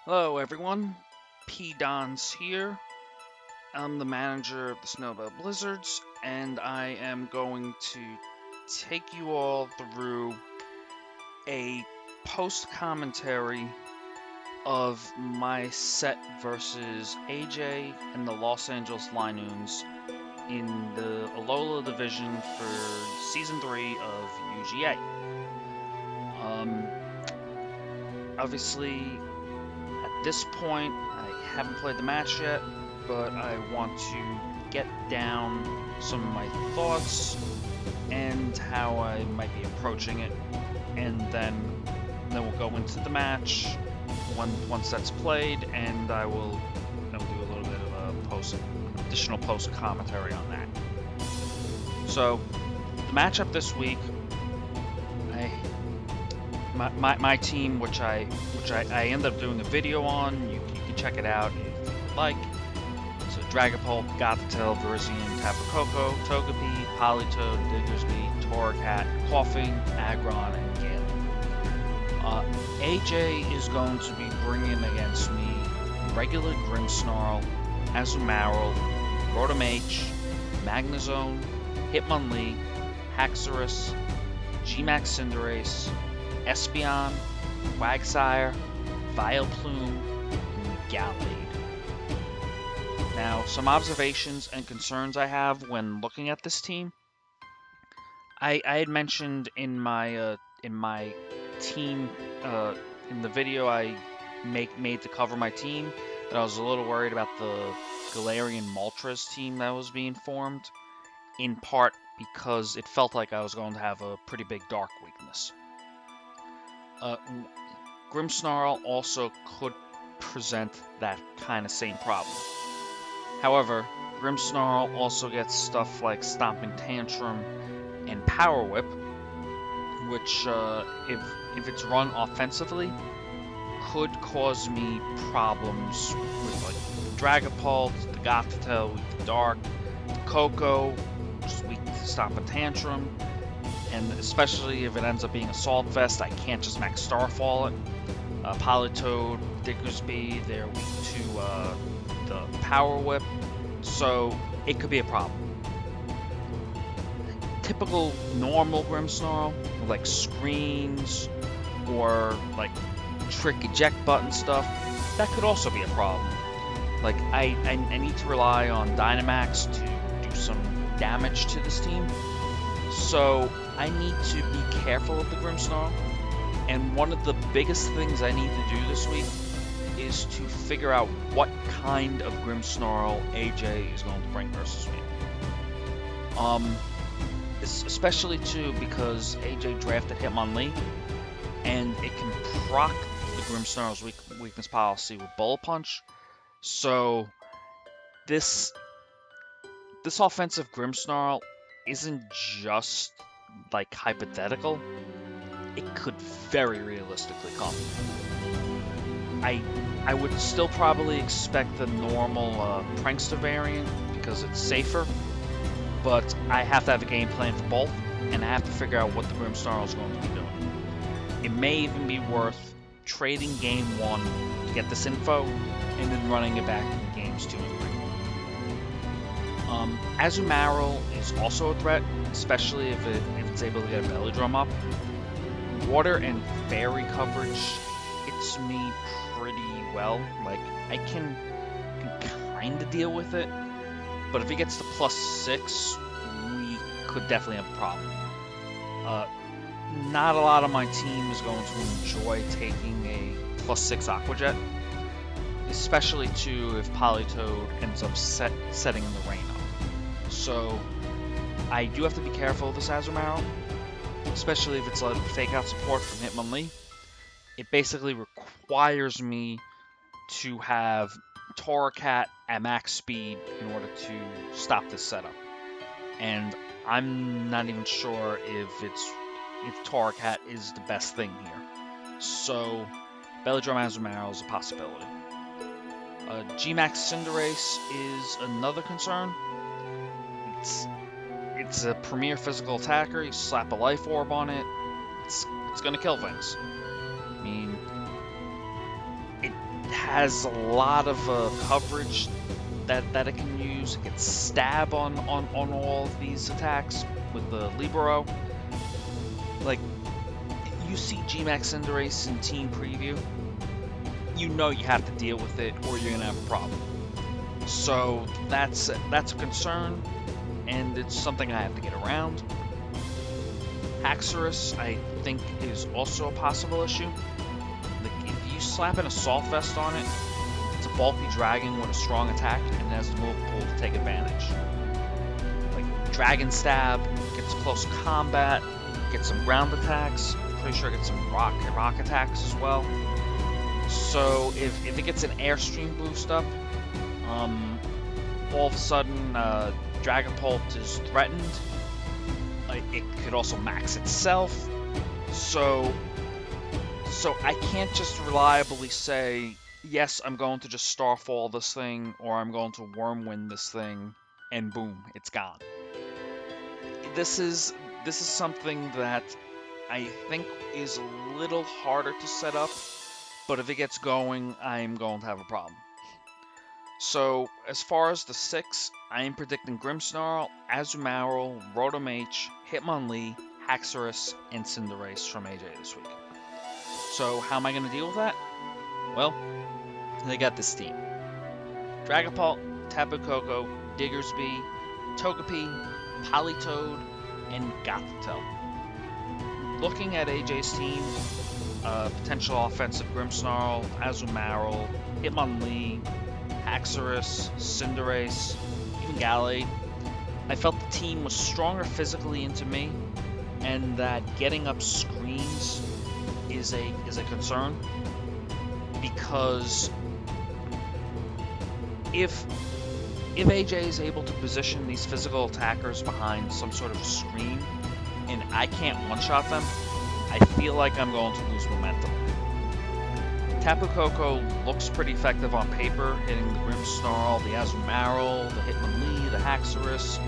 Hello everyone, P. Don's here. I'm the manager of the Snowbell Blizzards, and I am going to take you all through a post commentary of my set versus AJ and the Los Angeles Linoones in the Alola division for Season 3 of UGA. Um, Obviously, at this point, I haven't played the match yet, but I want to get down some of my thoughts and how I might be approaching it, and then we'll go into the match once that's played, and I will do a little bit of a additional post commentary on that. So the matchup this week, I my team, which I ended up doing a video on. You can check it out if you would like. So Dragapult, Gothitelle, Virizion, Tapu Koko, Togepi, Politoed, Diggersby, Torracat, Coughing, Aggron, and Gale. AJ is going to be bringing against me regular Grimmsnarl, Azumarill, Rotom H, Magnezone, Hitmonlee, Haxorus, Gmax Cinderace, Espeon, Quagsire, Vileplume, and Gallade. Now, some observations and concerns I have when looking at this team. I had mentioned in my team in the video I made to cover my team that I was a little worried about the Galarian Moltres team that was being formed, in part because it felt like I was going to have a pretty big dark weakness. Grimmsnarl also could present that kind of same problem. However, Grimmsnarl also gets stuff like Stomping Tantrum and Power Whip, which, if it's run offensively, could cause me problems with like Dragapult, the Gothitelle weak to Dark, the Koko, which is weak to Stomping Tantrum, and especially if it ends up being Assault Vest, I can't just max Starfall it. Politoed, Diggersby, they're weak to the Power Whip, so it could be a problem. Typical normal Grimmsnarl, like screens or like trick eject button stuff, that could also be a problem. Like I need to rely on Dynamax to do some damage to this team, so I need to be careful of the Grimmsnarl. And one of the biggest things I need to do this week is to figure out what kind of Grimmsnarl AJ is going to bring versus me. Especially too because AJ drafted Hitmonlee, and it can proc the Grimmsnarl's weakness policy with Bullet Punch. So this offensive Grimmsnarl isn't just like hypothetical. It could very realistically come. I would still probably expect the normal Prankster variant because it's safer, but I have to have a game plan for both, and I have to figure out what the Grimmsnarl is going to be doing. It may even be worth trading Game 1 to get this info, and then running it back in Games 2 and 3. Azumarill is also a threat, especially if it's able to get a Belly Drum up. Water and Fairy coverage hits me pretty well. Like, I can kind of deal with it, but if it gets to +6, we could definitely have a problem. Not a lot of my team is going to enjoy taking a +6 Aqua Jet, especially too if Politoed ends up setting the rain up. So I do have to be careful of this Azumarill, especially if it's like fake out support from Hitmonlee. It basically requires me to have Torracat at max speed in order to stop this setup. And I'm not even sure if Torracat is the best thing here. So Belly Drum Azumarill is a possibility. Gmax Cinderace is another concern. It's a premier physical attacker. You slap a life orb on it, it's gonna kill things. I mean, it has a lot of coverage that it can use. It can stab on all of these attacks with the Libero. Like, you see G-Max Cinderace in Team Preview, you know you have to deal with it or you're gonna have a problem. So that's a concern, and it's something I have to get around. Haxorus, I think, is also a possible issue. Like, if you slap an Assault Vest on it, it's a bulky dragon with a strong attack, and it has a move pool to take advantage. Like, Dragon Stab, gets close combat, gets some ground attacks, pretty sure it gets some rock attacks as well. So if it gets an Airstream boost up, all of a sudden Dragapult is threatened. It could also max itself. So I can't just reliably say, yes, I'm going to just Starfall this thing, or I'm going to Wyrmwind this thing, and boom, it's gone. This is something that I think is a little harder to set up, but if it gets going, I'm going to have a problem. So, as far as the 6, I am predicting Grimmsnarl, Azumarill, Rotom H, Hitmonlee, Haxorus, and Cinderace from AJ this week. So, how am I going to deal with that? Well, they got this team. Dragapult, Tapu Koko, Diggersby, Togepi, Politoed, and Gothitelle. Looking at AJ's team, potential offensive Grimmsnarl, Azumarill, Hitmonlee, Haxorus, Cinderace, even Gallade. I felt the team was stronger physically into me, and that getting up screens is a concern, because if AJ is able to position these physical attackers behind some sort of screen and I can't one-shot them, I feel like I'm going to lose momentum. Tapu Koko looks pretty effective on paper, hitting the Grimmsnarl, the Azumarill, the Hitmonlee, the Haxorus,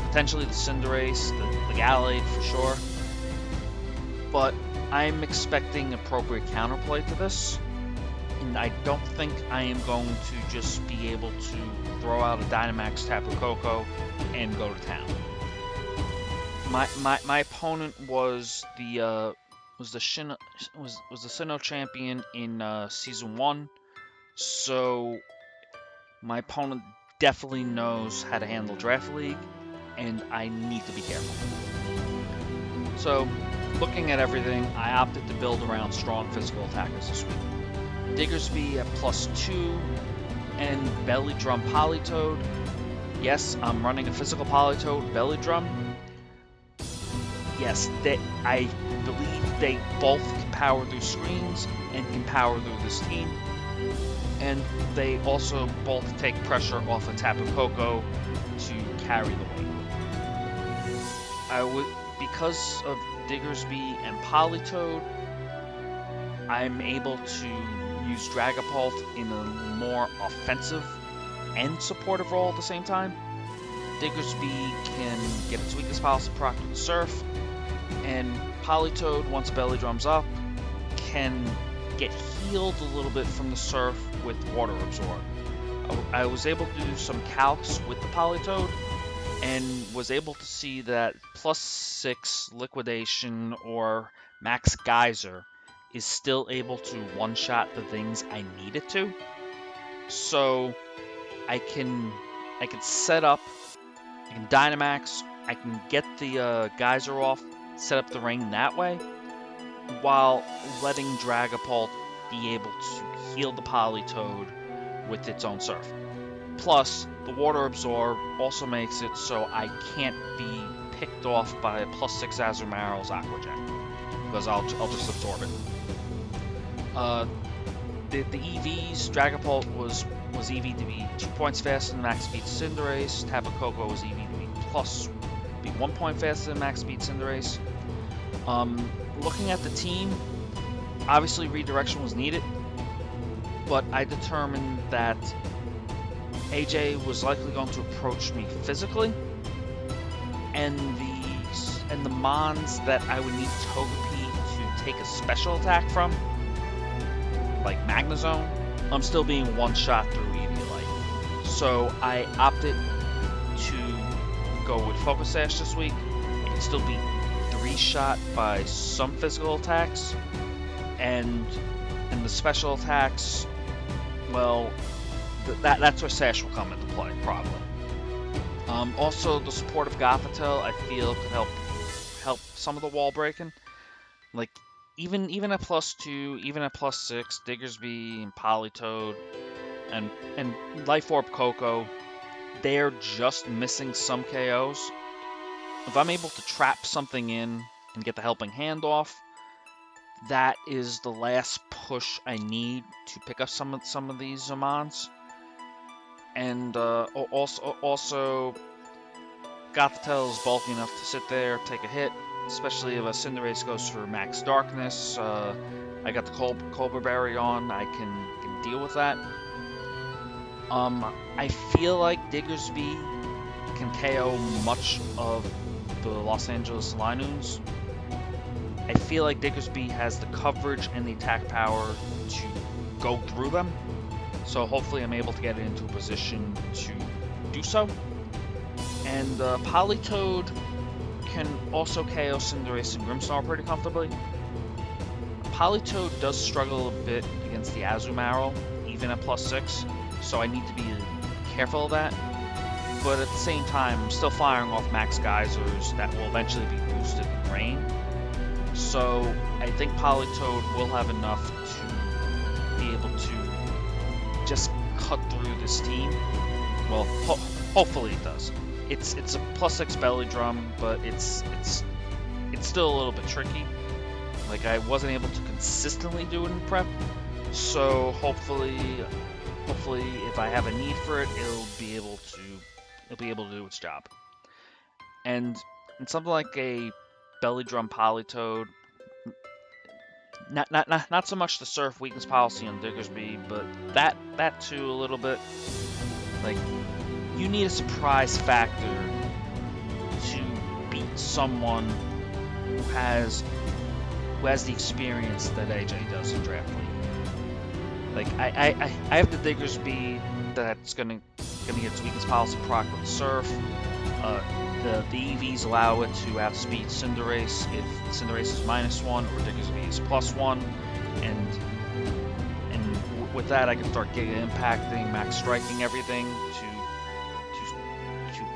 potentially the Cinderace, the Gallade for sure. But I'm expecting appropriate counterplay to this, and I don't think I am going to just be able to throw out a Dynamax Tapu Koko and go to town. My opponent was the Sinnoh champion in season 1, so my opponent definitely knows how to handle Draft League, and I need to be careful. So, looking at everything, I opted to build around strong physical attackers this week. Diggersby at +2, and Belly Drum Politoed. Yes, I'm running a physical Politoed Belly Drum. Yes, I believe they both can power through screens and can power through this team. And they also both take pressure off of Tapu Koko to carry the weight. Because of Diggersby and Politoed, I'm able to use Dragapult in a more offensive and supportive role at the same time. Diggersby can get its weakest possible proc with the Surf, and Politoed, once Belly Drum's up, can get healed a little bit from the Surf with Water Absorb. I was able to do some calcs with the Politoed, and was able to see that +6 Liquidation or Max Geyser is still able to one-shot the things I need it to. So I can set up, I can Dynamax, I can get the Geyser off, set up the ring that way, while letting Dragapult be able to heal the Politoed with its own Surf. Plus, the Water Absorb also makes it so I can't be picked off by a +6 Azumarill's Aqua Jet, because I'll just absorb it. The EVs, Dragapult was EV to be 2 points faster than max speed Cinderace. Tapu Koko was EV to be 1 point faster than max speed Cinderace. Looking at the team, obviously redirection was needed, but I determined that AJ was likely going to approach me physically, and the mons that I would need Togepi to take a special attack from, like Magnezone, I'm still being one-shot through Eviolite. So I opted to go with Focus Sash this week. I can still be 3-shot by some physical attacks, and the special attacks, well, that's where Sash will come into play, probably. Also, the support of Gothitelle, I feel, could help some of the wall breaking. Like, even at +2, even at +6, Diggersby and Politoed and Life Orb Coco, they're just missing some KOs. If I'm able to trap something in and get the helping hand off, that is the last push I need to pick up some of these Zamans. And also, Gothitelle is bulky enough to sit there, take a hit, especially if a Cinderace goes for Max Darkness. I got the Cobra Berry on, I can deal with that. I feel like Diggersby can KO much of the Los Angeles Linoones. I feel like Diggersby has the coverage and the attack power to go through them. So hopefully I'm able to get it into a position to do so. And Politoed can also KO Cinderace and Grimmsnarl pretty comfortably. Politoed does struggle a bit against the Azumarill, even at +6, so I need to be careful of that. But at the same time, I'm still firing off Max Geysers that will eventually be boosted in Rain. So I think Politoed will have enough to be able to just cut through this team. Well, hopefully it does. It's a +6 belly drum, but it's still a little bit tricky. Like, I wasn't able to consistently do it in prep, so hopefully if I have a need for it, it'll be able to do its job. And something like a belly drum Politoed, not so much the Surf weakness policy on Diggersby, but that too a little bit. Like, you need a surprise factor to beat someone who has the experience that AJ does in Draft League. Like, I have the Diggersby that's gonna get its weakness policy proc with Surf. The EVs allow it to outspeed Cinderace if Cinderace is -1 or Diggersby is +1, and with that I can start Giga Impacting, Max Striking everything to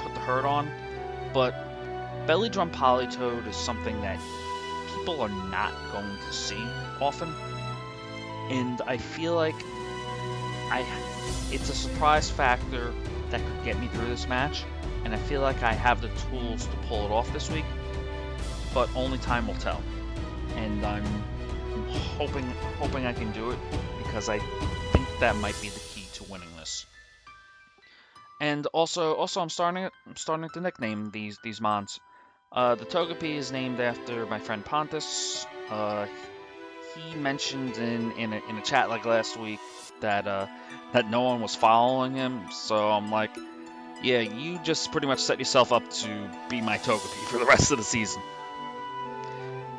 put the hurt on. But Belly Drum Politoed is something that people are not going to see often, and I feel like it's a surprise factor that could get me through this match, and I feel like I have the tools to pull it off this week, but only time will tell. And I'm hoping I can do it, because I think that might be the key to winning this. And also I'm starting to nickname these mons. The Togepi is named after my friend Pontus. He mentioned in a chat like last week that no one was following him, so I'm like, yeah, you just pretty much set yourself up to be my Togepi for the rest of the season.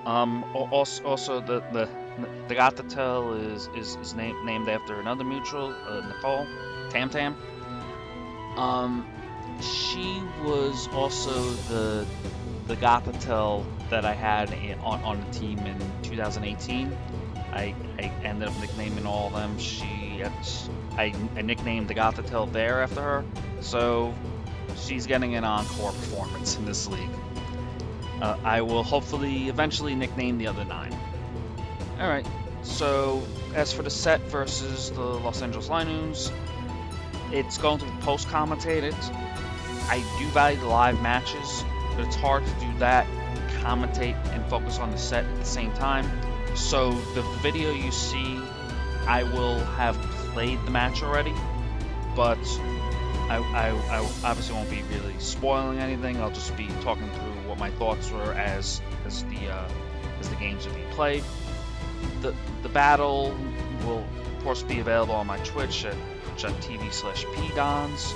Also the Gothitelle is named after another mutual, Nicole Tam. She was also the Gothitelle that I had on the team in 2018. I ended up nicknaming all of them. I nicknamed the Gothitelle there after her, so she's getting an encore performance in this league. I will hopefully eventually nickname the other 9. Alright, so as for the set versus the Los Angeles Linoones, it's going to be post-commentated. I do value the live matches, but it's hard to do that, commentate, and focus on the set at the same time. So the video you see, I will have played the match already, but I obviously won't be really spoiling anything. I'll just be talking through what my thoughts were as the games are being played. The battle will of course be available on my Twitch at twitch.tv/pdons,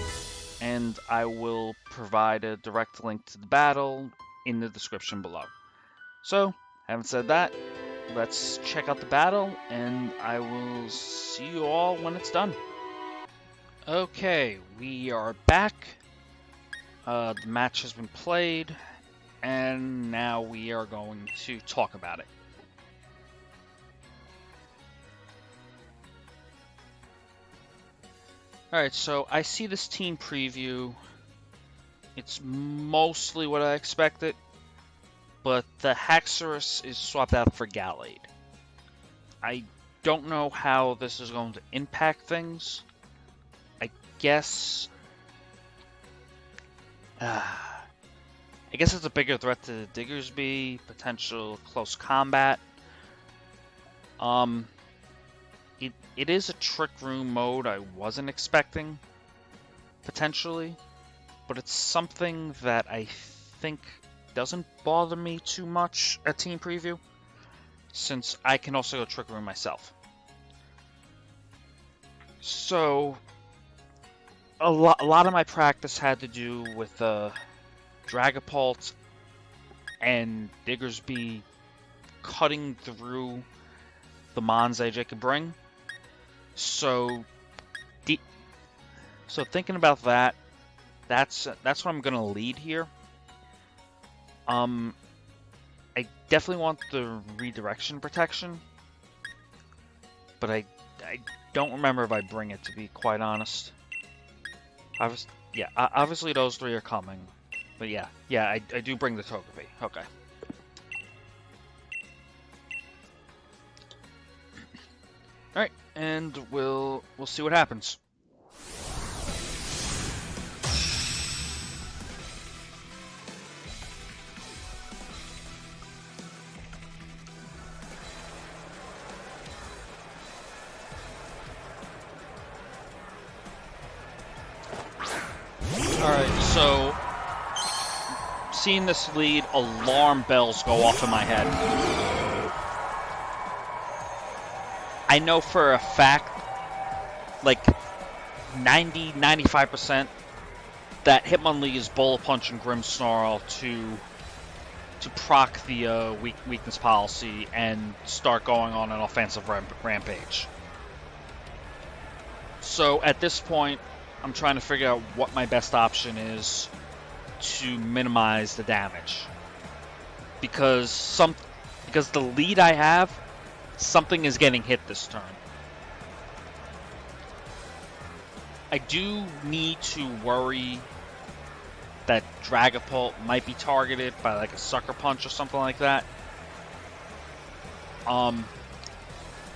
and I will provide a direct link to the battle in the description below. So, having said that, let's check out the battle, and I will see you all when it's done. Okay, we are back. The match has been played, and now we are going to talk about it. Alright, so I see this team preview. It's mostly what I expected, but the Haxorus is swapped out for Gallade. I don't know how this is going to impact things. I guess it's a bigger threat to Diggersby, potential close combat. It is a Trick Room mode I wasn't expecting, potentially, but it's something that I think doesn't bother me too much at Team Preview, since I can also go Trick Room myself. So, a lot of my practice had to do with Dragapult and Diggersby cutting through the Mons AJ could bring. So thinking about that, that's what I'm gonna lead here. I definitely want the redirection protection, but I don't remember if I bring it, to be quite honest. Obviously those three are coming, but yeah, I do bring the Togepi. Okay. All right, and we'll see what happens. Alright, so seeing this lead, alarm bells go off in my head. I know for a fact, like 90-95%, that Hitmonlee is Bullet Punch and Grimmsnarl to proc the weakness policy and start going on an offensive rampage. So at this point, I'm trying to figure out what my best option is to minimize the damage. Because the lead I have, something is getting hit this turn. I do need to worry that Dragapult might be targeted by like a Sucker Punch or something like that.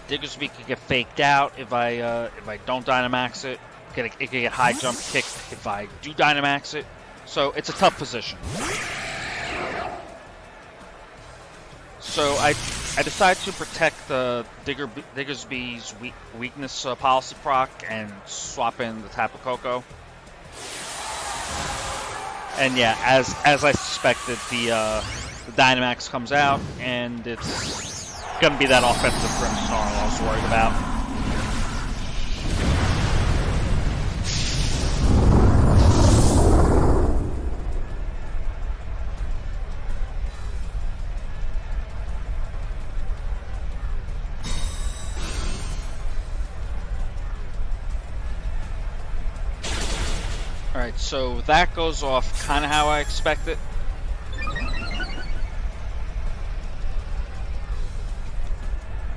Diggersby could get faked out if I don't Dynamax it. It could get high jump kicked if I do Dynamax it. So it's a tough position. So I decided to protect the Diggersby's weakness policy proc and swap in the Tapu Koko. And yeah, as I suspected, the Dynamax comes out, and it's going to be that offensive Grimmsnarl I was worried about. Alright, so that goes off kind of how I expected.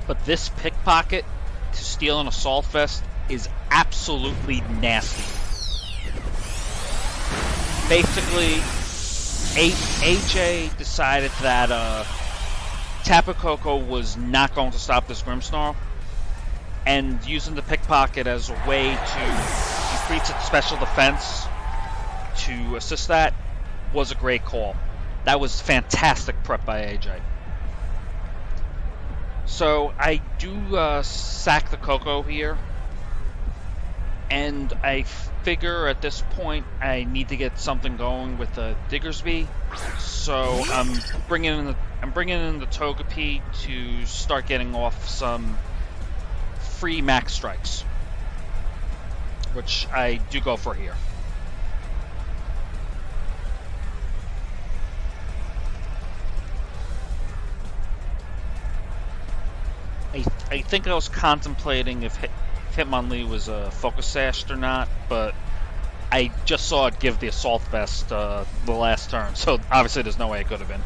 But this Pickpocket to steal an Assault Vest is absolutely nasty. Basically, AJ decided that Tapu Koko was not going to stop this Grimmsnarl, and using the Pickpocket as a way to increase its special defense to assist that was a great call. That was fantastic prep by AJ. So I do sack the Koko here, and I figure at this point I need to get something going with the Diggersby. So I'm bringing in the Togepi to start getting off some free max strikes, which I do go for here. I think I was contemplating if Hitmonlee was focus sashed or not, but I just saw it give the assault vest the last turn, so obviously there's no way it could have been.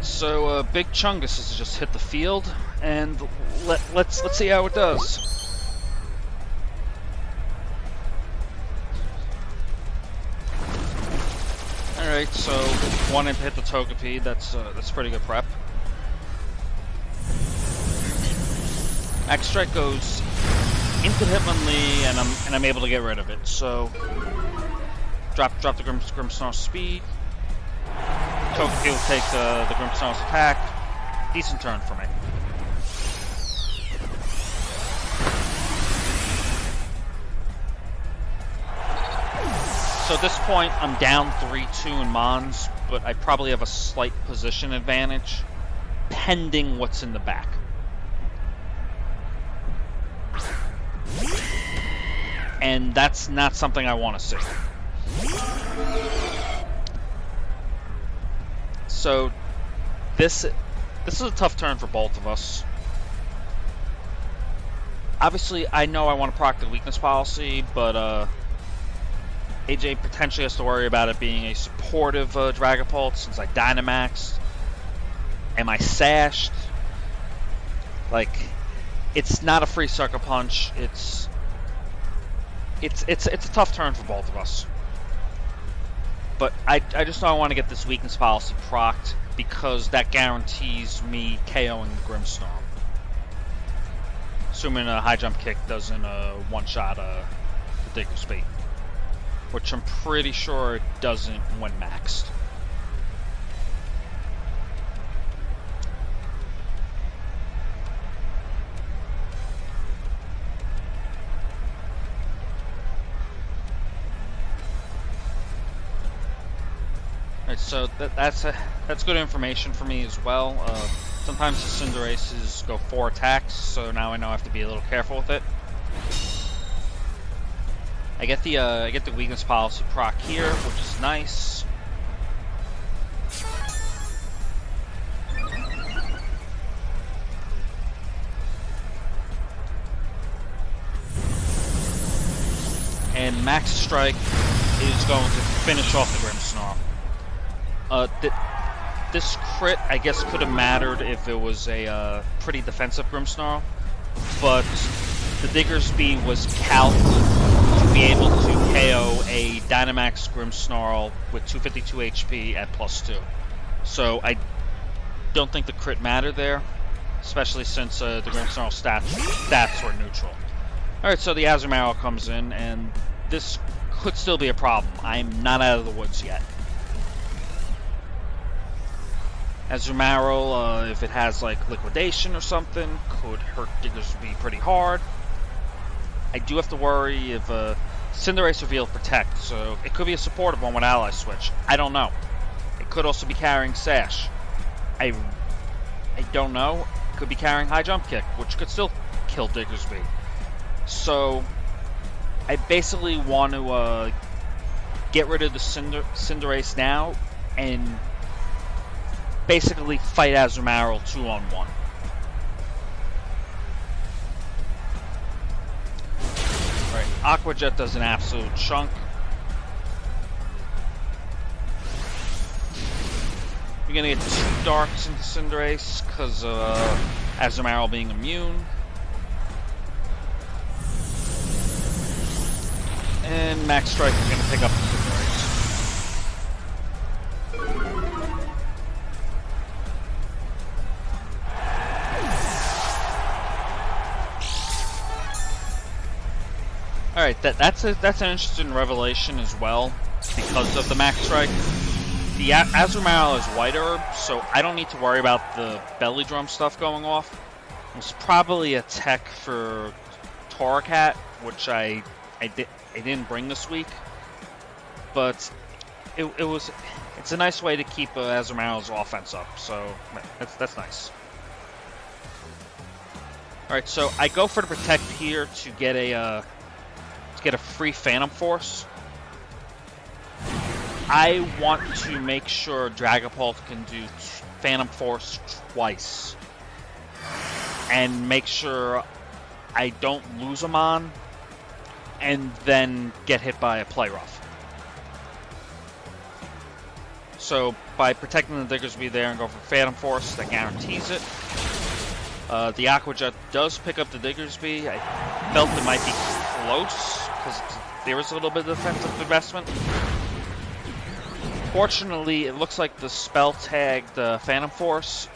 So Big Chungus has just hit the field, and let's see how it does. All right, so wanting to hit the Togepi, that's pretty good prep. Max Strike goes into Hitmonlee, and I'm able to get rid of it. So drop the Grimmsnarl speed. Togepi will take the Grimmsnarl's attack. Decent turn for me. So at this point, I'm down 3-2 in Mons, but I probably have a slight position advantage, pending what's in the back. And that's not something I want to see. So this is a tough turn for both of us. Obviously, I know I want to proc the weakness policy, but AJ potentially has to worry about it being a supportive Dragapult since I Dynamaxed. Am I sashed? Like, it's not a free Sucker Punch. It's a tough turn for both of us. But I just know I want to get this weakness policy procced because that guarantees me KOing the Grimmsnarl. Assuming a high jump kick doesn't one-shot the Diggersby, which I'm pretty sure it doesn't when maxed. So that's good information for me as well. Sometimes the Cinderaces go 4 attacks, so now I know I have to be a little careful with it. I get the weakness policy proc here, which is nice. And Max Strike is going to finish off the Grimmsnarl. This crit, I guess, could have mattered if it was a pretty defensive Grimmsnarl, but the Diggersby was calced to be able to KO a Dynamax Grimmsnarl with 252 HP at +2. So I don't think the crit mattered there, especially since the Grimmsnarl stats were neutral. Alright, so the Azumarill comes in, and this could still be a problem. I'm not out of the woods yet. Azumarill, if it has like liquidation or something, could hurt Diggersby pretty hard. I do have to worry if Cinderace revealed Protect, so it could be a supportive one with Ally Switch. I don't know. It could also be carrying Sash. I don't know. It could be carrying High Jump Kick, which could still kill Diggersby. So I basically want to get rid of the Cinderace now and basically fight Azumarill 2-on-1. Alright, Aqua Jet does an absolute chunk. You're gonna get 2 darks into Cinderace because of Azumarill being immune. And Max Strike is gonna pick up the Cinderace. Alright, that's an interesting revelation as well, because of the Max Strike. The Azumarill is White Herb, so I don't need to worry about the belly drum stuff going off. It's probably a tech for Torracat, which I didn't bring this week, but it's it's a nice way to keep Azumarill's offense up, so that's nice. Alright, so I go for the Protect here to get a free Phantom Force. I want to make sure Dragapult can do Phantom Force twice. And make sure I don't lose him on, and then get hit by a Play Rough. So by protecting the Diggersby there and go for Phantom Force, that guarantees it. The Aqua Jet does pick up the Diggersby. I felt it might be close, because there was a little bit of defensive investment. Fortunately, it looks like the spell tag, the Phantom Force,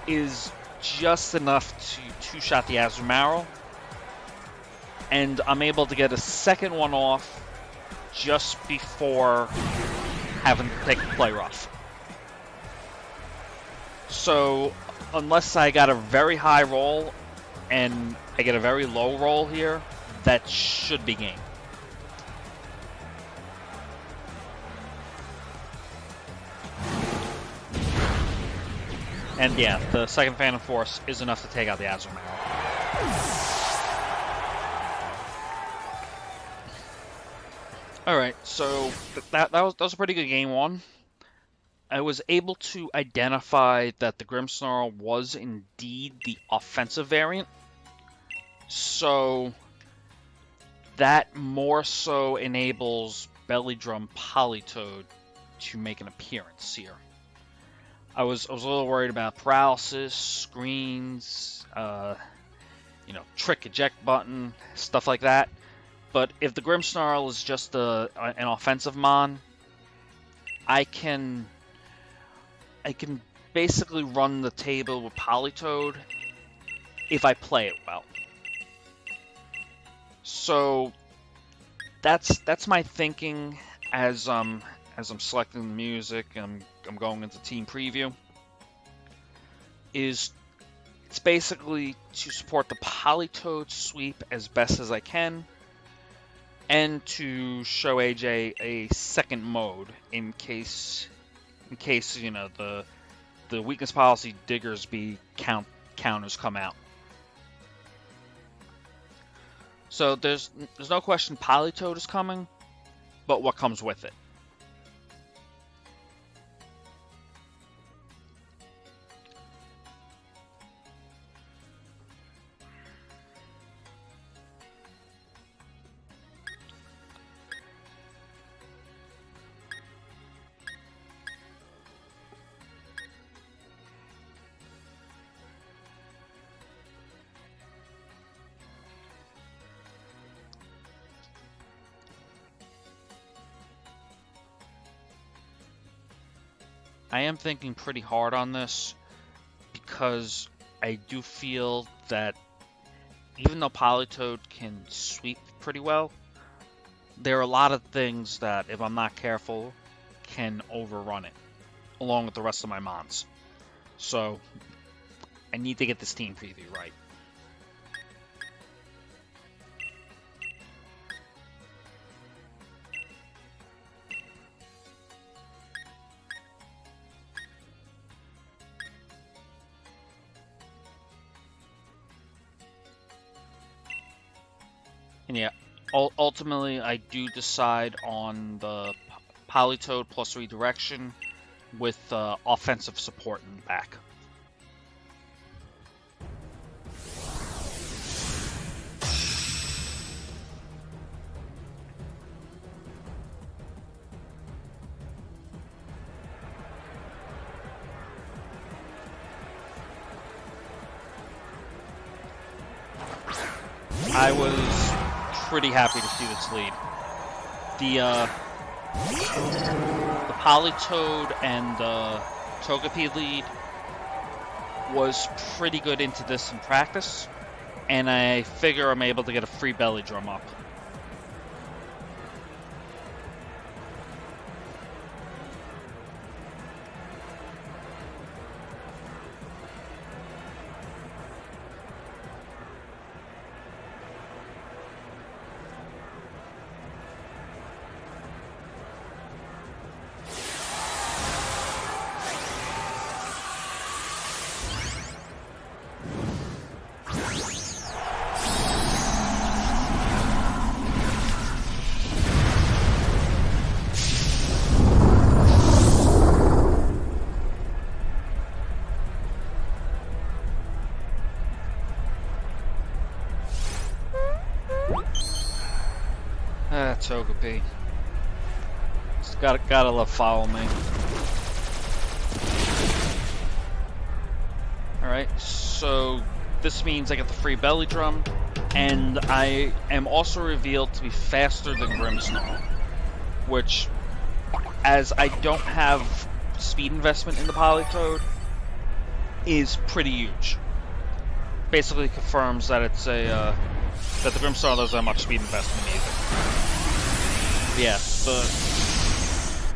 is just enough to two-shot the Azumarill. And I'm able to get a second one off just before having to take the Play Rough. So, unless I got a very high roll and I get a very low roll here, that should be game. And yeah, the second Phantom Force is enough to take out the Azumarill. Alright, so that was a pretty good game one. I was able to identify that the Grimmsnarl was indeed the offensive variant. So that more so enables Belly Drum Politoed to make an appearance here. I was a little worried about paralysis, screens, trick eject button, stuff like that. But if the Grimmsnarl is just an offensive mon, I can basically run the table with Politoed if I play it well. So that's my thinking as I'm selecting the music and I'm going into team preview. It's basically to support the Politoed sweep as best as I can, and to show AJ a second mode in case the weakness policy Diggersby counters come out. So there's no question Politoed is coming, but what comes with it? I am thinking pretty hard on this because I do feel that even though Politoed can sweep pretty well, there are a lot of things that, if I'm not careful, can overrun it, along with the rest of my mons. So I need to get this team preview right. And yeah, ultimately I do decide on the Politoed plus redirection with offensive support in the back. I was pretty happy to see this lead. The Politoed and the Togepi lead was pretty good into this in practice, and I figure I'm able to get a free Belly Drum up. that Togepi. Just gotta love Follow Me. Alright, so this means I get the free Belly Drum, and I am also revealed to be faster than Grimmsnarl, which, as I don't have speed investment in the Politoed, is pretty huge. Basically confirms that it's that the Grimmsnarl doesn't have much speed investment either. Yeah,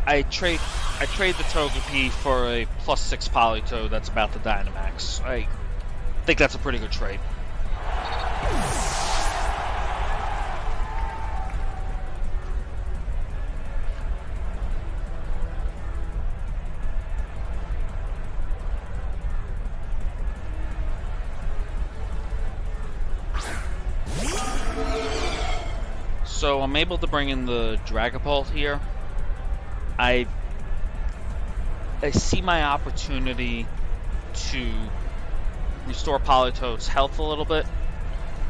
I trade the Togepi for a +6 Politoed that's about to Dynamax. I think that's a pretty good trade. So I'm able to bring in the Dragapult here. I see my opportunity to restore Politoed's health a little bit,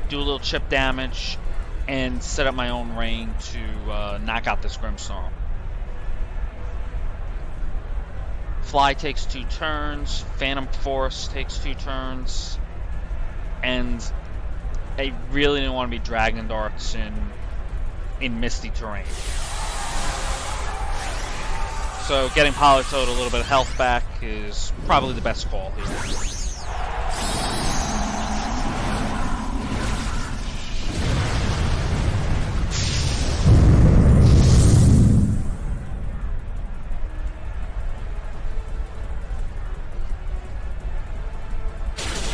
do a little chip damage, and set up my own rain to knock out this Grimmsnarl. Fly takes 2 turns, Phantom Force takes 2 turns, and I really didn't want to be Dragon Darts in misty terrain. So getting Politoed a little bit of health back is probably the best call here.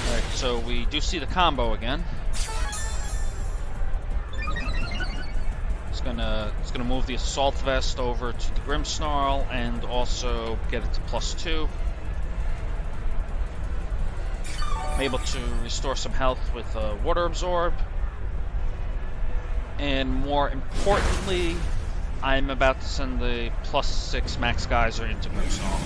Alright, so we do see the combo again. It's gonna move the Assault Vest over to the Grimmsnarl and also get it to +2. I'm able to restore some health with Water Absorb. And more importantly, I'm about to send the +6 Max Geyser into Grimmsnarl.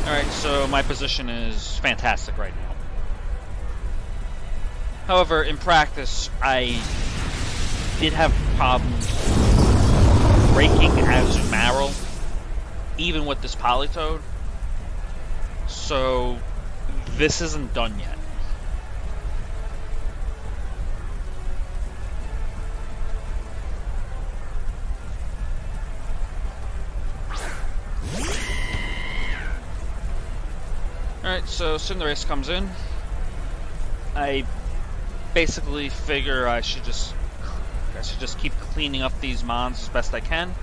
Alright, so my position is fantastic right now. However, in practice, I did have problems breaking Azumarill, even with this Politoed. So, this isn't done yet. Alright, so Cinderace comes in. I basically figure I should just keep cleaning up these mons as best I can.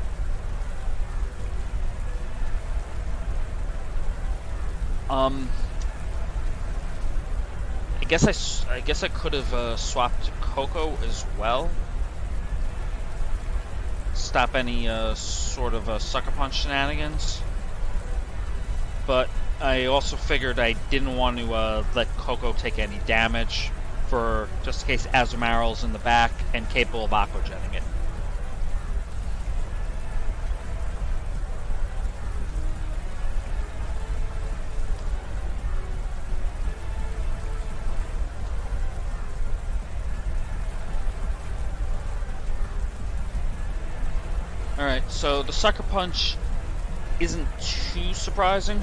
I guess I could have swapped to Coco as well. Stop any sort of Sucker Punch shenanigans. But I also figured I didn't want to let Coco take any damage, for just in case Azumarill's in the back and capable of Aqua Jetting it. Alright, so the Sucker Punch isn't too surprising,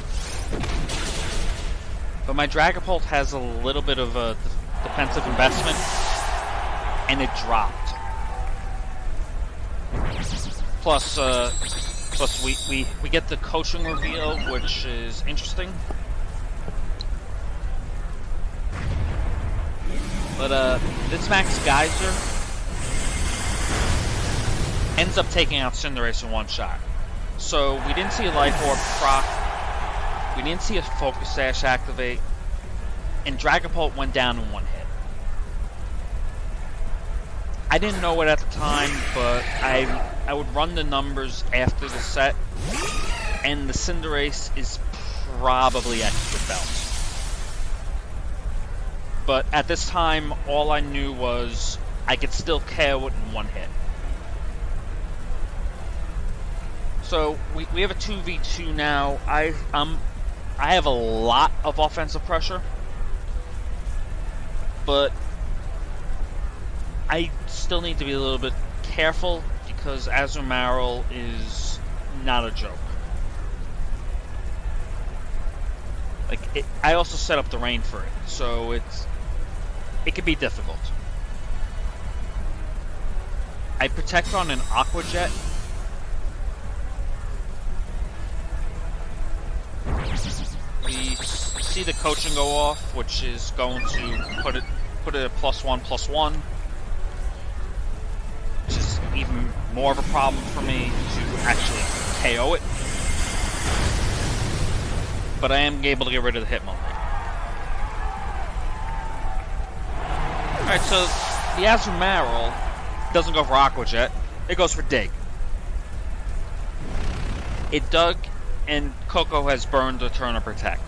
but my Dragapult has a little bit of a defensive investment, and it dropped. Plus we get the coaching reveal, which is interesting. But this Max Geyser ends up taking out Cinderace in one shot. So we didn't see a Life Orb proc, we didn't see a Focus Sash activate, and Dragapult went down in one hit. I didn't know it at the time, but I would run the numbers after the set, and the Cinderace is probably extra belt. But at this time, all I knew was I could still KO it in one hit. So we have a 2v2 now. I have a lot of offensive pressure. but I still need to be a little bit careful because Azumarill is not a joke. I also set up the rain for it, so it can be difficult. I protect on an Aqua Jet. We see the coaching go off, which is going to put it at +1/+1, which is even more of a problem for me to actually KO it. But I am able to get rid of the Hitmonlee. Alright, so the Azumarill doesn't go for Aqua Jet, it goes for Dig. It dug, and Coco has burned the turn of Protect.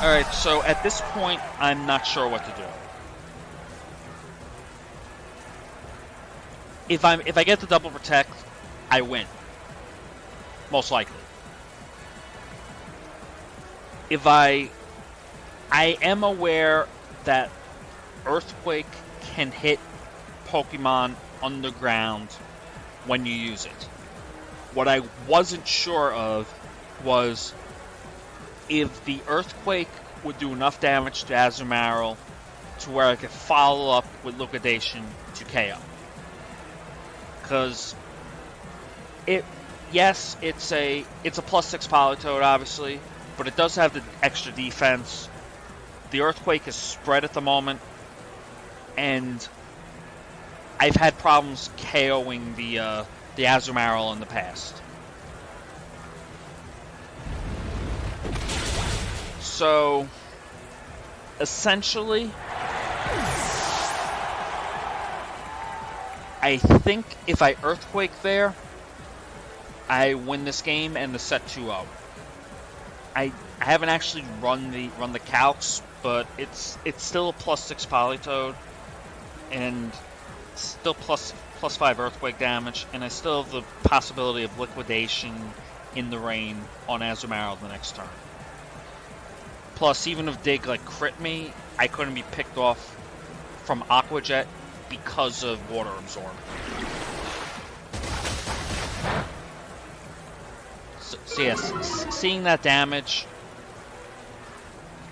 Alright, so at this point, I'm not sure what to do. If I get the double Protect, I win. Most likely. If I am aware that Earthquake can hit Pokemon underground when you use it. What I wasn't sure of was if the Earthquake would do enough damage to Azumarill to where I could follow up with Liquidation to KO. Because yes, it's a +6 Politoed, obviously, but it does have the extra defense. The Earthquake is spread at the moment, and I've had problems KOing the Azumarill in the past. So, essentially, I think if I Earthquake there, I win this game and the set 2-0. I haven't actually run the calcs, but it's still a +6 Politoed, and still +5 Earthquake damage, and I still have the possibility of Liquidation in the rain on Azumarill the next turn. Plus, even if Dig crit me, I couldn't be picked off from Aqua Jet because of Water Absorb. So yes, seeing that damage,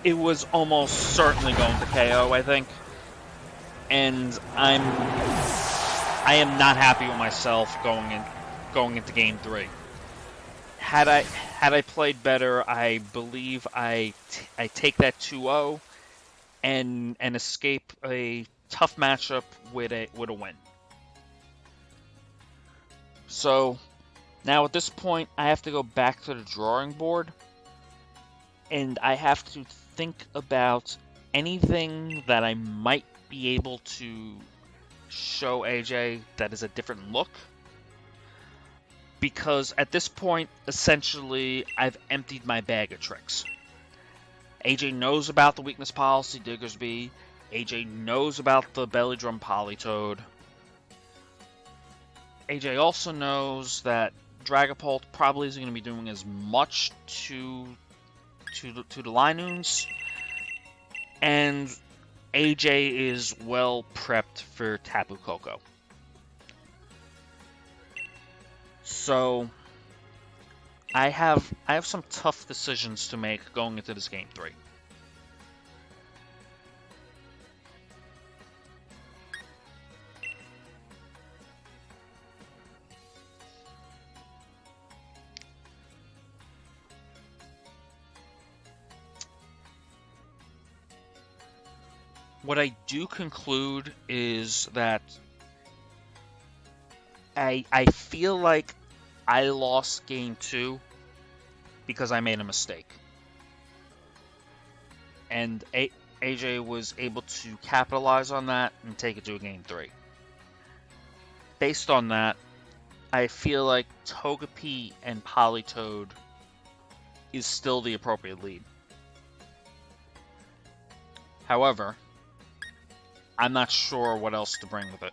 it was almost certainly going to KO, I think. And I am not happy with myself going into game 3. Had I played better, I believe I take that 2-0 and escape a tough matchup with a win. So now at this point, I have to go back to the drawing board, and I have to think about anything that I might be able to show AJ that is a different look. Because at this point, essentially, I've emptied my bag of tricks. AJ knows about the weakness policy, Diggersby. AJ knows about the Belly Drum Politoed. AJ also knows that Dragapult probably isn't going to be doing as much to the Linoones. And AJ is well prepped for Tapu Koko. So I have some tough decisions to make going into this game 3. What I do conclude is that I feel like I lost game 2 because I made a mistake. And AJ was able to capitalize on that and take it to a game 3. Based on that, I feel like Togepi and Politoed is still the appropriate lead. However, I'm not sure what else to bring with it.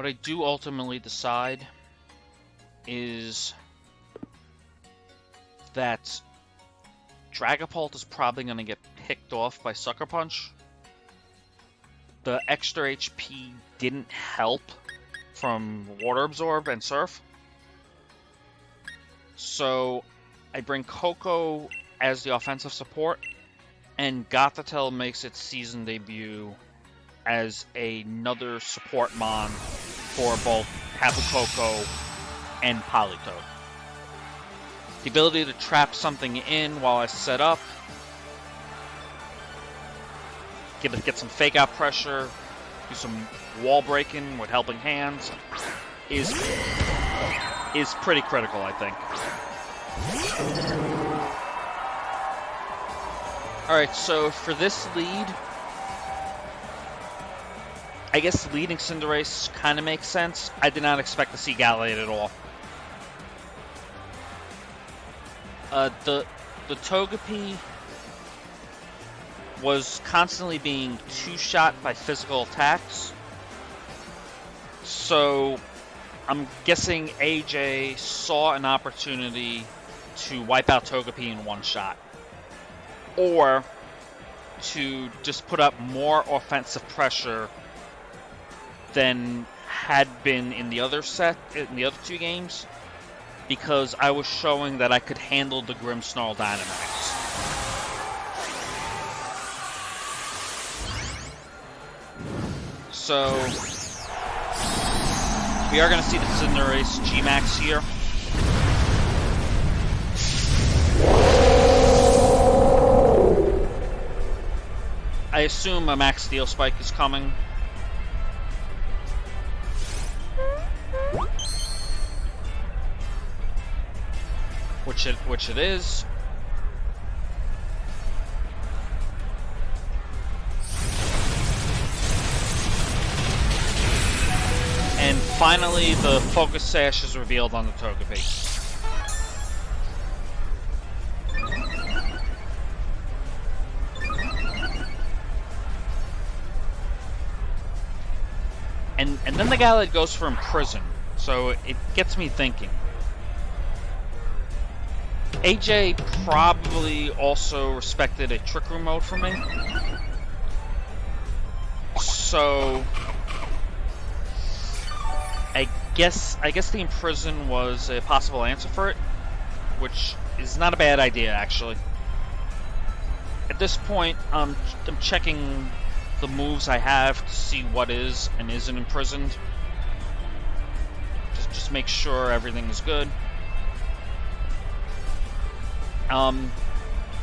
what I do ultimately decide is that Dragapult is probably going to get picked off by Sucker Punch. The extra HP didn't help from Water Absorb and Surf. So I bring Coco as the offensive support, and Gothitelle makes its season debut as another support mon for both Tapu Koko and Politoed. The ability to trap something in while I set up, get some fake out pressure, do some wall breaking with helping hands is pretty critical, I think. Alright, so for this lead, I guess leading Cinderace kind of makes sense. I did not expect to see Gallade at all. The Togepi was constantly being two-shot by physical attacks. So I'm guessing AJ saw an opportunity to wipe out Togepi in one shot. Or to just put up more offensive pressure than had been in the other two games, because I was showing that I could handle the Grimmsnarl Dynamax. So we are going to see the Cinderace G-Max here. I assume a Max Steel Spike is coming. Which it is. And finally, the Focus Sash is revealed on the Togepi. And then the Gallade goes for Imprison, so it gets me thinking. AJ probably also respected a Trick Room mode for me. So I guess the Imprison was a possible answer for it, which is not a bad idea, actually. At this point, I'm checking the moves I have to see what is and isn't imprisoned. Just make sure everything is good.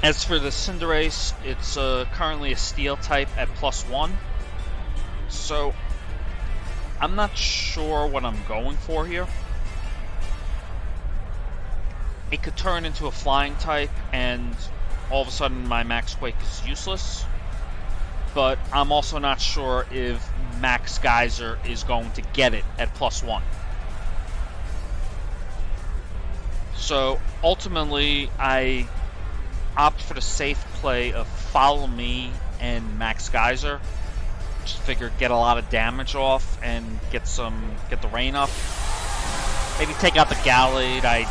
As for the Cinderace, it's currently a Steel type at +1. So I'm not sure what I'm going for here. It could turn into a Flying type, and all of a sudden my Max Quake is useless. But I'm also not sure if Max Geyser is going to get it at +1. So ultimately, I opt for the safe play of Follow Me and Max Geyser. Just figure get a lot of damage off and get the rain up. Maybe take out the Gallade. I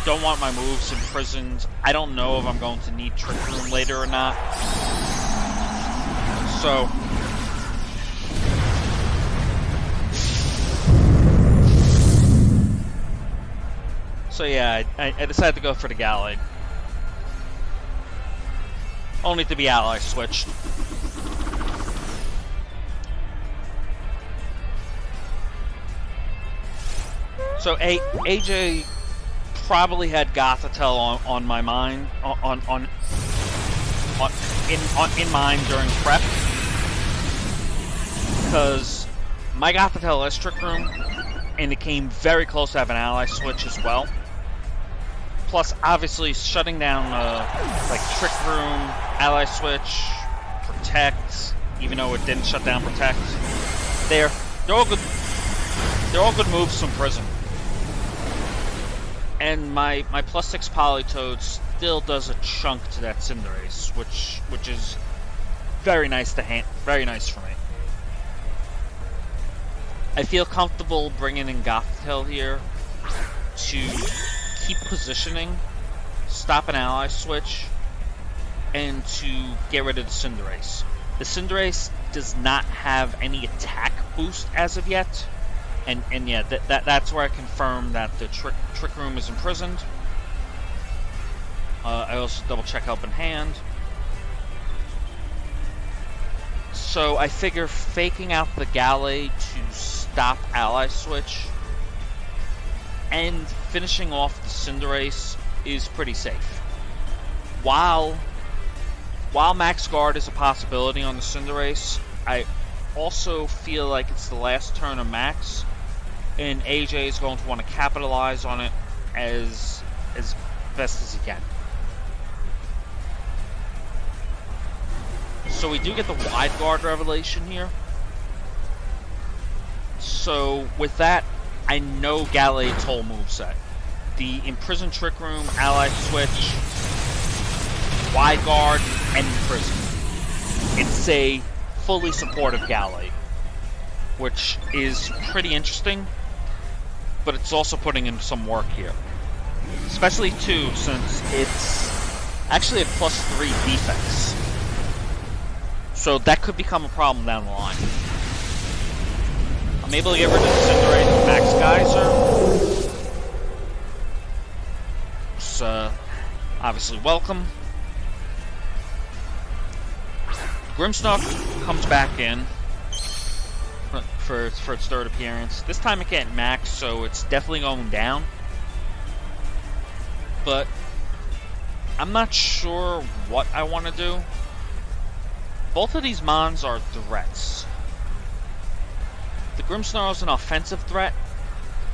don't want my moves imprisoned. I don't know if I'm going to need Trick Room later or not. So yeah, I decided to go for the Gallade. Only to be ally switched. So AJ probably had Gothitelle on my mind in mind during prep, because my Gothitelle has Trick Room, and it came very close to have an ally switch as well. Plus, obviously, shutting down like Trick Room, ally switch, Protect, even though it didn't shut down Protect, they're all good. They're all good moves from Prism. And my +6 Politoed still does a chunk to that Cinderace, which is very nice to very nice for me. I feel comfortable bringing in Gothitail here to keep positioning, stop an ally switch, and to get rid of the Cinderace. The Cinderace does not have any attack boost as of yet, and yeah, that's where I confirm that the Trick Room is imprisoned. I also double check Helping Hand. So I figure faking out the Gallade to stop ally switch and finishing off the Cinderace is pretty safe. While Max Guard is a possibility on the Cinderace, I also feel like it's the last turn of Max, and AJ is going to want to capitalize on it as best as he can. So we do get the Wide Guard revelation here. So with that, I know Gallade's whole moveset. The Imprison Trick Room, Ally Switch, Wide Guard, and Imprison. It's a fully supportive Gallade, which is pretty interesting, but it's also putting in some work here. Especially too, since it's actually a +3 defense. So that could become a problem down the line. I'm able to get rid of the Cinderace with Max Geyser. It's obviously welcome. Grimmsnarl comes back in for its third appearance. This time it can't max, so it's definitely going down. But I'm not sure what I want to do. Both of these Mons are threats. The Grimmsnarl is an offensive threat,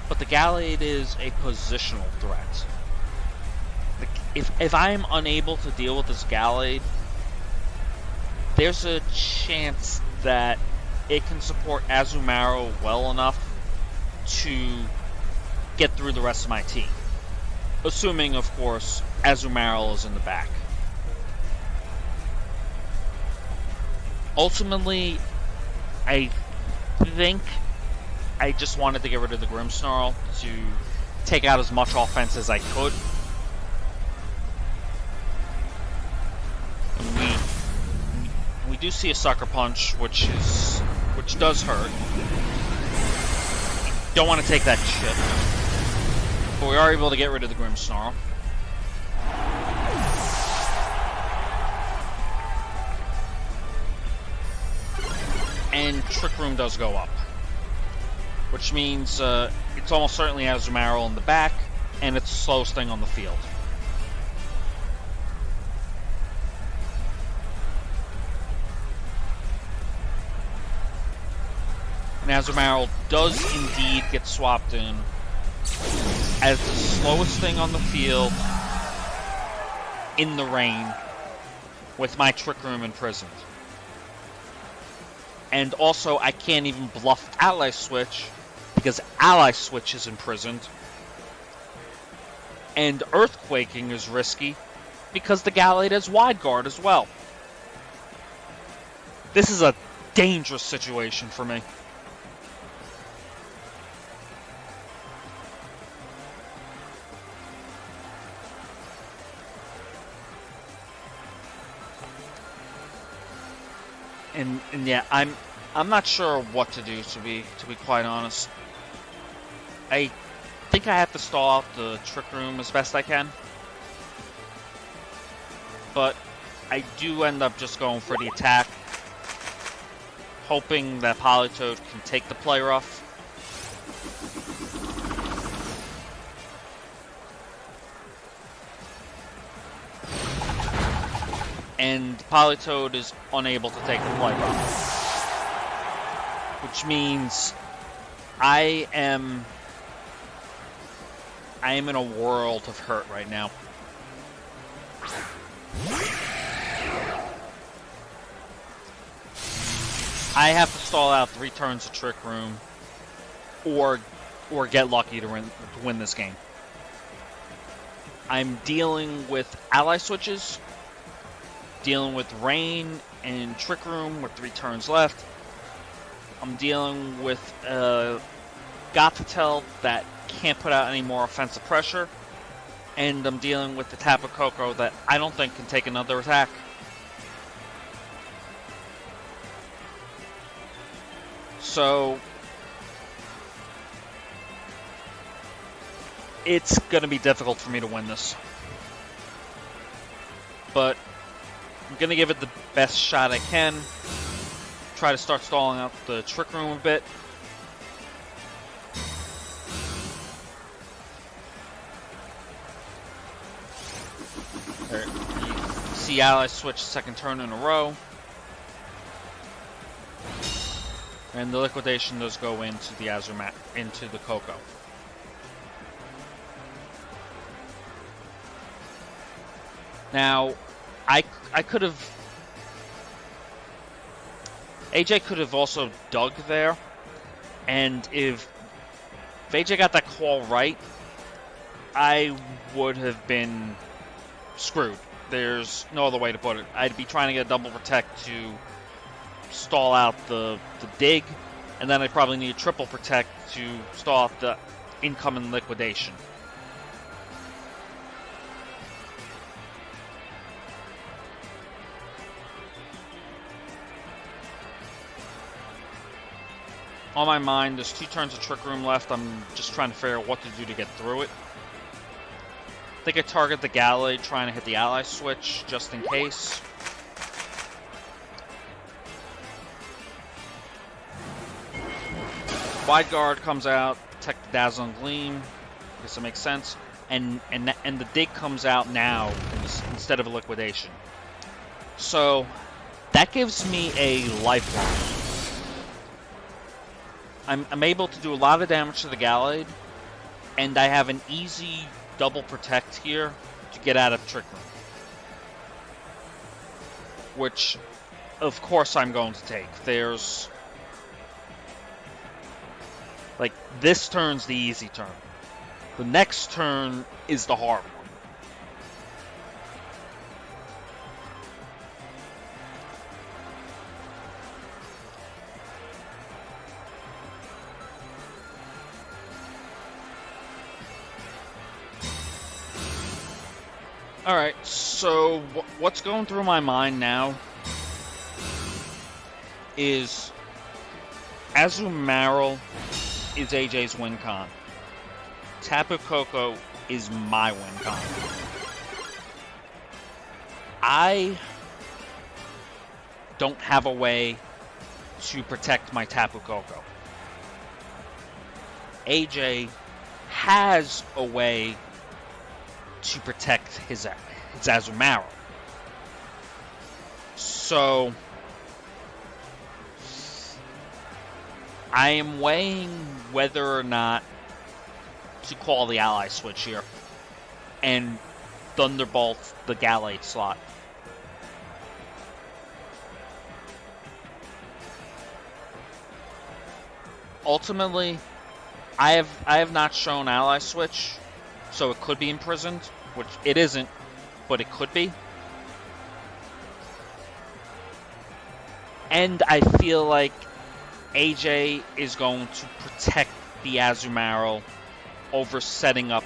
but the Gallade is a positional threat. If I am unable to deal with this Gallade, there's a chance that it can support Azumarill well enough to get through the rest of my team. Assuming, of course, Azumarill is in the back. Ultimately, I think I just wanted to get rid of the Grimmsnarl to take out as much offense as I could. And we do see a Sucker Punch, which does hurt. Don't want to take that shit. But we are able to get rid of the Grimmsnarl. And Trick Room does go up. Which means it's almost certainly Azumarill in the back, and it's the slowest thing on the field. And Azumarill does indeed get swapped in as the slowest thing on the field in the rain with my Trick Room imprisoned. And also, I can't even bluff Ally Switch because Ally Switch is imprisoned. And Earthquaking is risky because the Gallade has Wide Guard as well. This is a dangerous situation for me. And yeah, I'm not sure what to do, to be quite honest. I think I have to stall out the Trick Room as best I can. But I do end up just going for the attack, hoping that Politoed can take the play rough. And Politoed is unable to take the play rough. Which means I am in a world of hurt right now. I have to stall out 3 turns of Trick Room or get lucky to win this game. I'm dealing with ally switches, dealing with Rain and Trick Room with 3 turns left, I'm dealing with Gothitelle that can't put out any more offensive pressure, and I'm dealing with the Tapu Koko that I don't think can take another attack. So it's going to be difficult for me to win this. But I'm going to give it the best shot I can. Try to start stalling out the Trick Room a bit. There, you see Ally switch second turn in a row. And the liquidation does go into the into the Koko. Now, I could have... AJ could have also dug there, and if AJ got that call right, I would have been screwed. There's no other way to put it. I'd be trying to get a double protect to stall out the dig, and then I'd probably need a triple protect to stall out the incoming liquidation. On my mind, there's 2 turns of Trick Room left. I'm just trying to figure out what to do to get through it. I think I target the Gallade, trying to hit the Ally switch, just in case. Wide Guard comes out, protect the Dazzling Gleam. Guess that makes sense. And the dig comes out now instead of a liquidation. So that gives me a lifeline. I'm able to do a lot of damage to the Gallade, and I have an easy double protect here to get out of Trick Room. Which, of course, I'm going to take. There's... like, this turn's the easy turn. The next turn is the hard one. Alright, so what's going through my mind now is Azumarill is AJ's win con. Tapu Koko is my win con. I don't have a way to protect my Tapu Koko. AJ has a way to protect his Azumarill. So I am weighing whether or not to call the Ally switch here and Thunderbolt the Gallade slot. Ultimately, I have not shown Ally switch, so it could be imprisoned, which it isn't, but it could be. And I feel like AJ is going to protect the Azumarill over setting up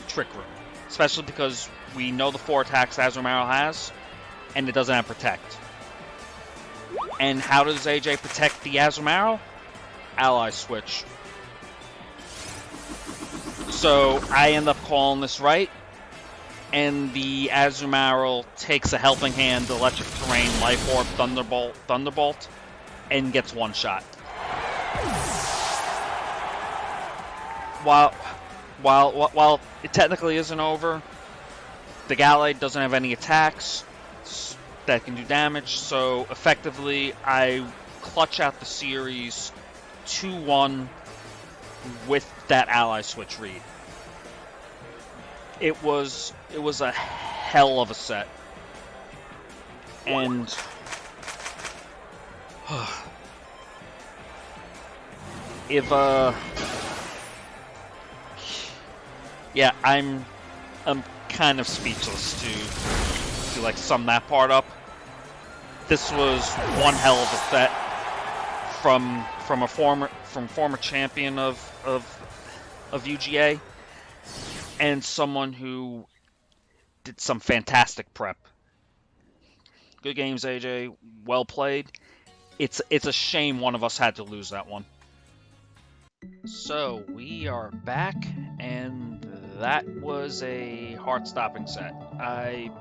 Trick Room. Especially because we know the 4 attacks Azumarill has, and it doesn't have Protect. And how does AJ protect the Azumarill? Ally switch. So I end up calling this right, and the Azumarill takes a Helping Hand, Electric Terrain, Life Orb, Thunderbolt, and gets one shot. While it technically isn't over, the Gallade doesn't have any attacks that can do damage, so effectively I clutch out the series 2-1 with that Ally switch read. It was a hell of a set. And yeah, I'm kind of speechless to like sum that part up. This was one hell of a set. from former champion of UGA, and someone who did some fantastic prep. Good games, AJ. Well played. It's a shame one of us had to lose that one. So we are back, and that was a heart-stopping set. I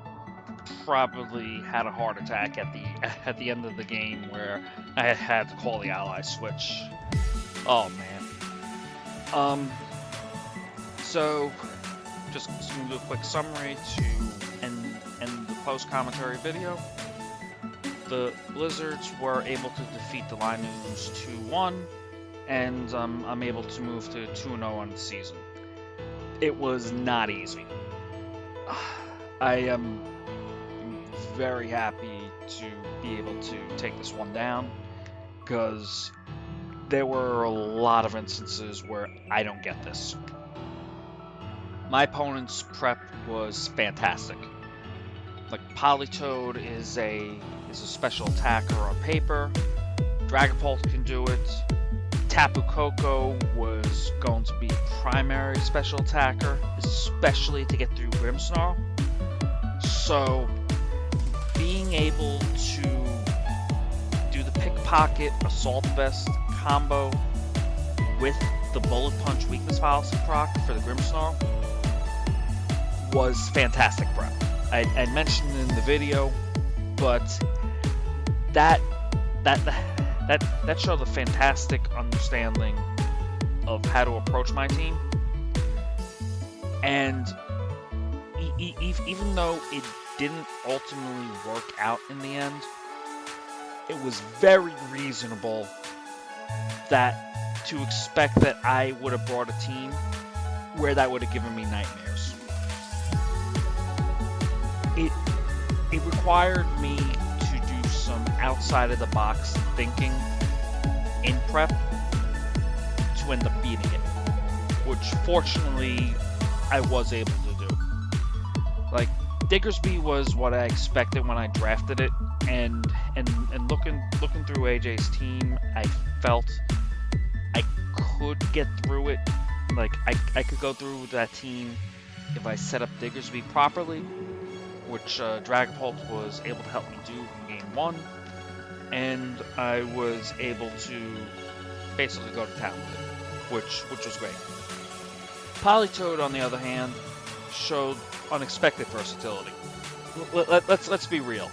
probably had a heart attack at the end of the game where I had to call the ally switch. Oh man. So just gonna do a quick summary to end the post-commentary video. The Blizzards were able to defeat the Linoones 2-1, and I'm able to move to 2-0 on the season. It was not easy. I am very happy to be able to take this one down, because there were a lot of instances where I don't get this. My opponent's prep was fantastic. Like, Politoed is a special attacker on paper. Dragapult can do it. Tapu Koko was going to be primary special attacker, especially to get through Grimmsnarl. So being able to do the Pickpocket Assault Vest combo with the Bullet Punch weakness policy proc for the Grimmsnarl was fantastic prep. I mentioned in the video, but that showed a fantastic understanding of how to approach my team. And even though it didn't ultimately work out in the end, it was very reasonable to expect that I would have brought a team where that would have given me nightmares. It required me to do some outside of the box thinking in prep to end up beating it, which fortunately I was able to do. Like, Diggersby was what I expected when I drafted it, and looking through AJ's team, I felt I could get through it. Like, I could go through that team if I set up Diggersby properly, which Dragapult was able to help me do in Game 1, and I was able to basically go to town with it, which was great. Politoed, on the other hand, showed unexpected versatility. Let's be real.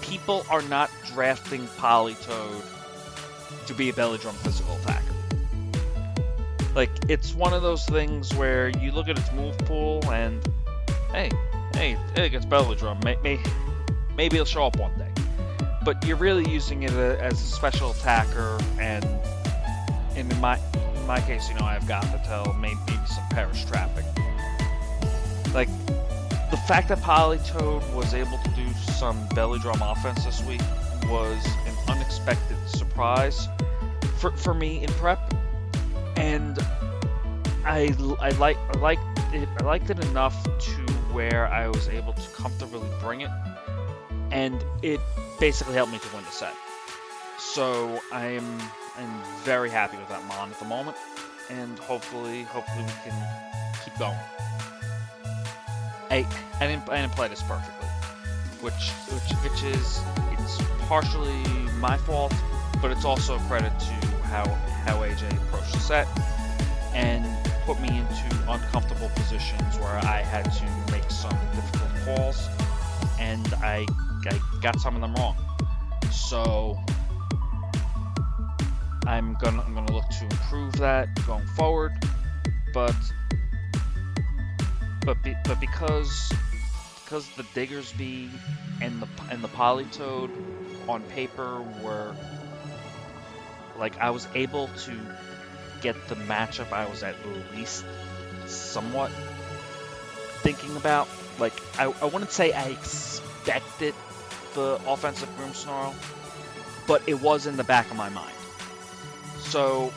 People are not drafting Politoed to be a belly drum physical attacker. Like, it's one of those things where you look at its move pool and hey, it gets belly drum. Maybe it'll show up one day. But you're really using it as a special attacker, and in my case, I've got to tell maybe some perish trapping. Like, the fact that Politoed was able to do some belly drum offense this week was an unexpected surprise for me in prep, and I liked it enough to where I was able to comfortably bring it, and it basically helped me to win the set. So I'm very happy with that mon at the moment, and hopefully we can keep going. I didn't play this perfectly, which is, it's partially my fault, but it's also a credit to how AJ approached the set and put me into uncomfortable positions where I had to make some difficult calls, and I got some of them wrong. So I'm gonna look to improve that going forward, but because the Diggersby and the Politoed on paper were, like, I was able to get the matchup I was at least somewhat thinking about. Like, I wouldn't say I expected the offensive Grimmsnarl, but it was in the back of my mind. So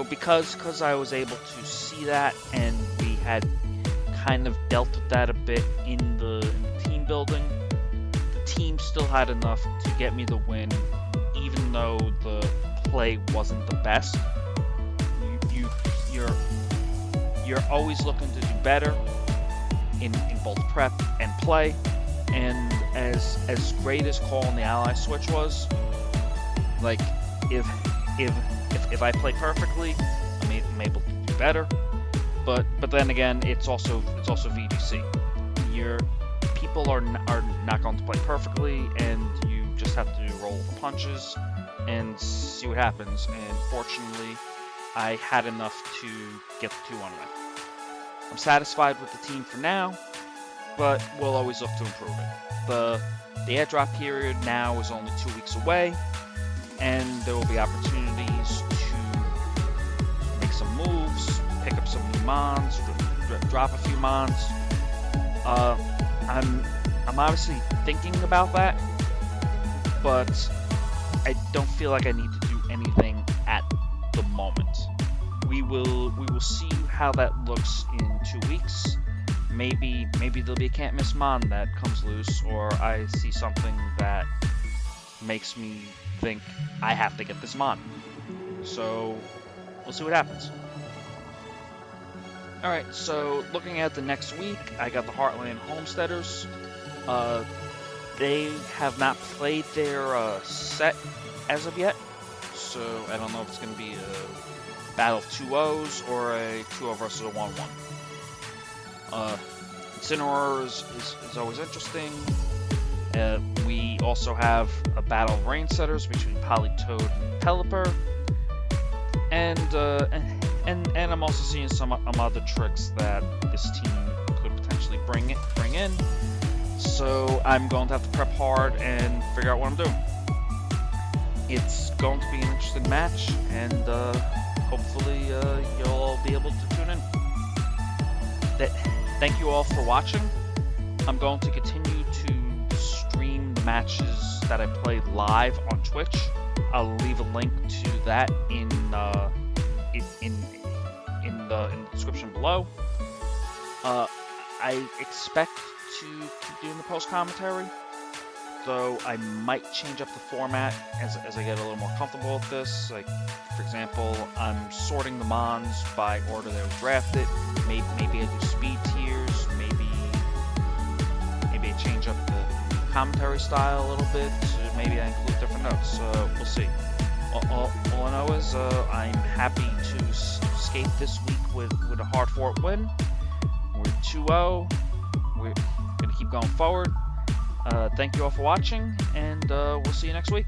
because I was able to see that, and we had kind of dealt with that a bit in the team building, team still had enough to get me the win, even though the play wasn't the best. You're always looking to do better in both prep and play. And as great as calling the ally switch was, like if I play perfectly, I'm able to do better. But then again, it's also VGC. People are not going to play perfectly, and you just have to roll the punches and see what happens. And fortunately, I had enough to get the 2-1 win. I'm satisfied with the team for now, but we'll always look to improve it. The airdrop period now is only 2 weeks away, and there will be opportunities to make some moves, pick up some new mons, drop a few mons. I'm obviously thinking about that, but I don't feel like I need to do anything at the moment. We will see how that looks in 2 weeks. Maybe there'll be a can't miss mon that comes loose, or I see something that makes me think I have to get this mon. So we'll see what happens. Alright, so looking at the next week, I got the Heartland Homesteaders. They have not played their set as of yet, so I don't know if it's going to be a battle of 2-0s or a 2-0 versus a 1-1. Incineroar is always interesting. We also have a battle of Rain Setters between Politoed and Pelipper. And I'm also seeing some other tricks that this team could potentially bring in. So I'm going to have to prep hard and figure out what I'm doing. It's going to be an interesting match, and hopefully you'll all be able to tune in. Thank you all for watching. I'm going to continue to stream the matches that I play live on Twitch. I'll leave a link to that in the description below. I expect to keep doing the post commentary, though I might change up the format as I get a little more comfortable with this. Like, for example, I'm sorting the mons by order they were drafted. Maybe I do speed tiers. Maybe I change up the commentary style a little bit. Maybe I include different notes. So we'll see. All I know is I'm happy to escape this week with a hard-fought win. We're 2-0. We're going to keep going forward. Thank you all for watching, and we'll see you next week.